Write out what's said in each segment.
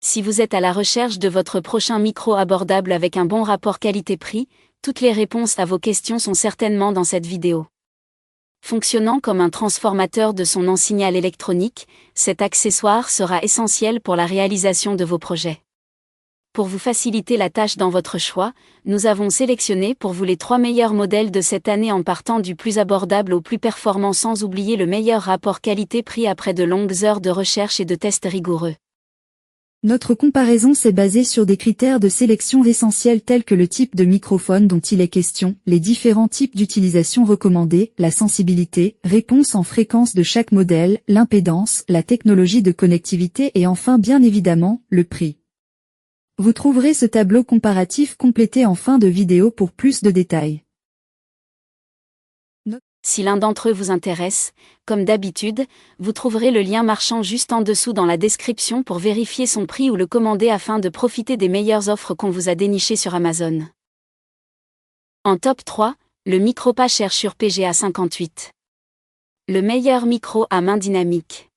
Si vous êtes à la recherche de votre prochain micro abordable avec un bon rapport qualité-prix, toutes les réponses à vos questions sont certainement dans cette vidéo. Fonctionnant comme un transformateur de son en signal électronique, cet accessoire sera essentiel pour la réalisation de vos projets. Pour vous faciliter la tâche dans votre choix, nous avons sélectionné pour vous les 3 meilleurs modèles de cette année en partant du plus abordable au plus performant sans oublier le meilleur rapport qualité-prix après de longues heures de recherche et de tests rigoureux. Notre comparaison s'est basée sur des critères de sélection essentiels tels que le type de microphone dont il est question, les différents types d'utilisation recommandés, la sensibilité, réponse en fréquence de chaque modèle, l'impédance, la technologie de connectivité et enfin bien évidemment, le prix. Vous trouverez ce tableau comparatif complété en fin de vidéo pour plus de détails. Si l'un d'entre eux vous intéresse, comme d'habitude, vous trouverez le lien marchand juste en dessous dans la description pour vérifier son prix ou le commander afin de profiter des meilleures offres qu'on vous a dénichées sur Amazon. En top 3, le micro pas cher Shure PGA 58. Le meilleur micro à main dynamique.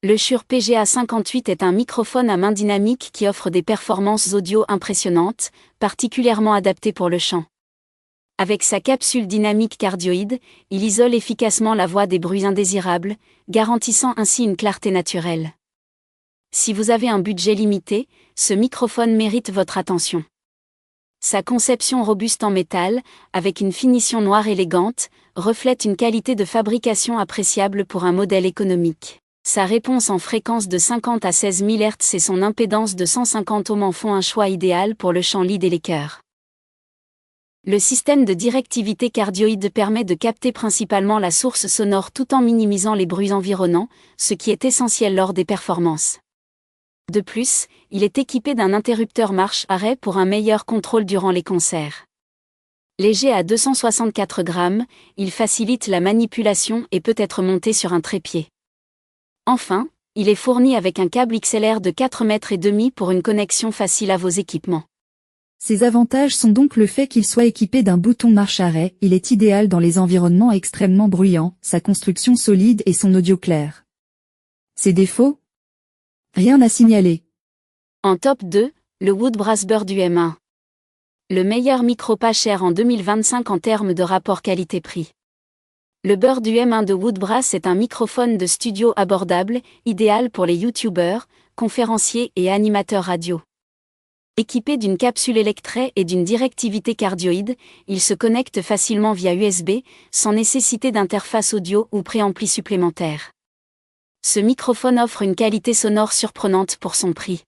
Le Shure PGA 58 est un microphone à main dynamique qui offre des performances audio impressionnantes, particulièrement adapté pour le chant. Avec sa capsule dynamique cardioïde, il isole efficacement la voix des bruits indésirables, garantissant ainsi une clarté naturelle. Si vous avez un budget limité, ce microphone mérite votre attention. Sa conception robuste en métal, avec une finition noire élégante, reflète une qualité de fabrication appréciable pour un modèle économique. Sa réponse en fréquence de 50 à 16 000 Hz et son impédance de 150 ohms en font un choix idéal pour le chant lead et les chœurs. Le système de directivité cardioïde permet de capter principalement la source sonore tout en minimisant les bruits environnants, ce qui est essentiel lors des performances. De plus, il est équipé d'un interrupteur marche-arrêt pour un meilleur contrôle durant les concerts. Léger à 264 grammes, il facilite la manipulation et peut être monté sur un trépied. Enfin, il est fourni avec un câble XLR de 4,5 m pour une connexion facile à vos équipements. Ses avantages sont donc le fait qu'il soit équipé d'un bouton marche-arrêt, il est idéal dans les environnements extrêmement bruyants, sa construction solide et son audio clair. Ses défauts ? Rien à signaler. En top 2, le Woodbrass Bird UM1. Le meilleur micro pas cher en 2025 en termes de rapport qualité-prix. Le Bird UM1 de Woodbrass est un microphone de studio abordable, idéal pour les youtubeurs, conférenciers et animateurs radio. Équipé d'une capsule électret et d'une directivité cardioïde, il se connecte facilement via USB, sans nécessité d'interface audio ou préampli supplémentaire. Ce microphone offre une qualité sonore surprenante pour son prix.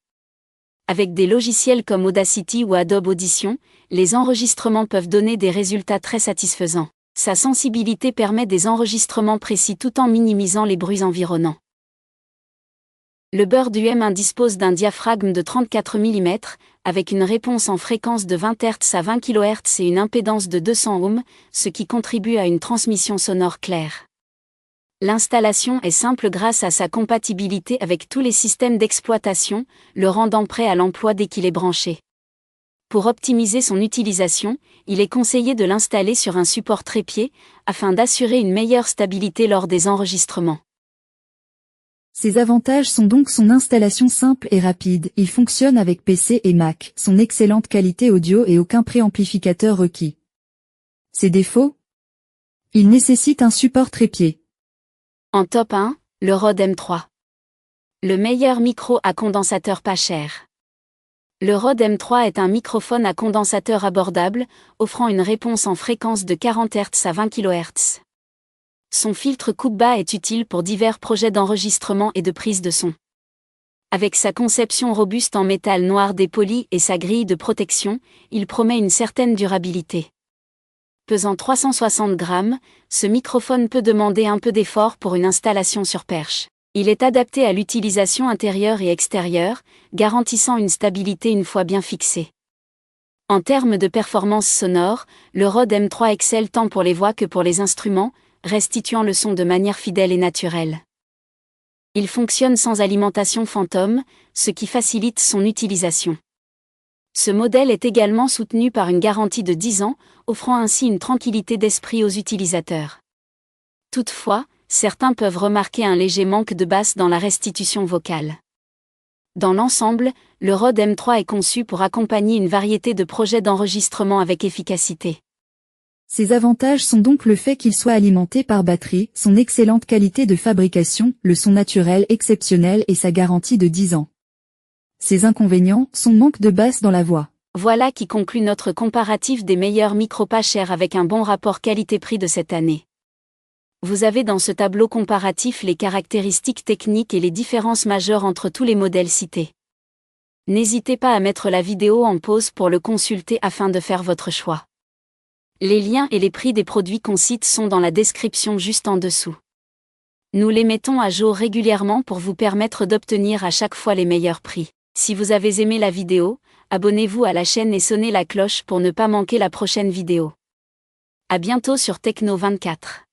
Avec des logiciels comme Audacity ou Adobe Audition, les enregistrements peuvent donner des résultats très satisfaisants. Sa sensibilité permet des enregistrements précis tout en minimisant les bruits environnants. Le Bird UM1 dispose d'un diaphragme de 34 mm, avec une réponse en fréquence de 20 Hz à 20 kHz et une impédance de 200 ohms, ce qui contribue à une transmission sonore claire. L'installation est simple grâce à sa compatibilité avec tous les systèmes d'exploitation, le rendant prêt à l'emploi dès qu'il est branché. Pour optimiser son utilisation, il est conseillé de l'installer sur un support trépied, afin d'assurer une meilleure stabilité lors des enregistrements. Ses avantages sont donc son installation simple et rapide, il fonctionne avec PC et Mac, son excellente qualité audio et aucun préamplificateur requis. Ses défauts ? Il nécessite un support trépied. En top 1, le Rode M3. Le meilleur micro à condensateur pas cher. Le Rode M3 est un microphone à condensateur abordable, offrant une réponse en fréquence de 40 Hz à 20 kHz. Son filtre coupe-bas est utile pour divers projets d'enregistrement et de prise de son. Avec sa conception robuste en métal noir dépoli et sa grille de protection, il promet une certaine durabilité. Pesant 360 grammes, ce microphone peut demander un peu d'effort pour une installation sur perche. Il est adapté à l'utilisation intérieure et extérieure, garantissant une stabilité une fois bien fixé. En termes de performance sonore, le Rode M3 excelle tant pour les voix que pour les instruments, restituant le son de manière fidèle et naturelle. Il fonctionne sans alimentation fantôme, ce qui facilite son utilisation. Ce modèle est également soutenu par une garantie de 10 ans, offrant ainsi une tranquillité d'esprit aux utilisateurs. Toutefois, certains peuvent remarquer un léger manque de basse dans la restitution vocale. Dans l'ensemble, le Rode M3 est conçu pour accompagner une variété de projets d'enregistrement avec efficacité. Ses avantages sont donc le fait qu'il soit alimenté par batterie, son excellente qualité de fabrication, le son naturel exceptionnel et sa garantie de 10 ans. Ses inconvénients, son manque de basse dans la voix. Voilà qui conclut notre comparatif des meilleurs micros pas chers avec un bon rapport qualité-prix de cette année. Vous avez dans ce tableau comparatif les caractéristiques techniques et les différences majeures entre tous les modèles cités. N'hésitez pas à mettre la vidéo en pause pour le consulter afin de faire votre choix. Les liens et les prix des produits qu'on cite sont dans la description juste en dessous. Nous les mettons à jour régulièrement pour vous permettre d'obtenir à chaque fois les meilleurs prix. Si vous avez aimé la vidéo, abonnez-vous à la chaîne et sonnez la cloche pour ne pas manquer la prochaine vidéo. À bientôt sur Techno 24.